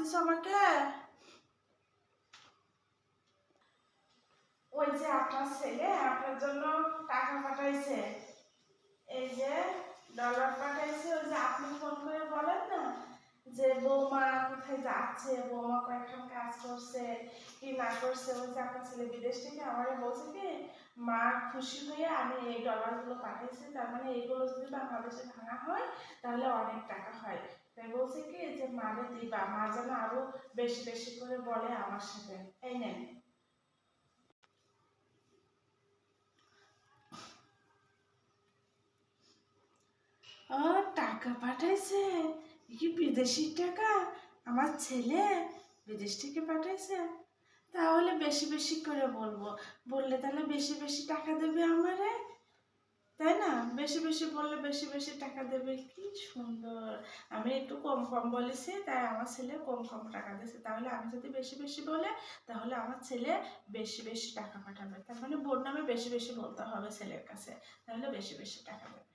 ডাকতেছো আমাকে? ওই যে আপনার ছেলে আপনার জন্য টাকা পাঠাইছে, এই যে ডলার পাঠাইছে। ওই যে আপনি ফোন করে বলেন না যে বৌমা কোথায় যাচ্ছে, বৌমা কয়েকটা কাজ করছে কি না করছে। ওই যে আপনার ছেলে বিদেশ থেকে আমারে বলছে কি মা খুশি হয়ে আমি এই ডলারগুলো পাঠাইছি, তার মানে এইগুলো যদি বাংলাদেশে ভাঙা হয় তাহলে অনেক টাকা হয়। তাই বলছে কি যে মারে দিবা, মা যেন আরো বেশি বেশি করে বলে আমার সাথে। এই নেন। ও টাকা পাঠাইছে, কি বিদেশি টাকা? আমার ছেলে বিদেশ থেকে পাঠাইছে, তাহলে বেশি বেশি করে বলবো, বললে তাহলে বেশি বেশি টাকা দেবে আমারে, তাই না? বেশি বেশি বললে বেশি বেশি টাকা দেবে। কি সুন্দর! আমি একটু কম কম বলেছি তাই আমার ছেলে কম কম টাকা দিয়েছে। তাহলে আমি যদি বেশি বেশি বলে তাহলে আমার ছেলে বেশি বেশি টাকা পাঠাবে। তার মানে বোন নামে বেশি বেশি বলতে হবে ছেলের কাছে, তাহলে বেশি বেশি টাকা দেবে।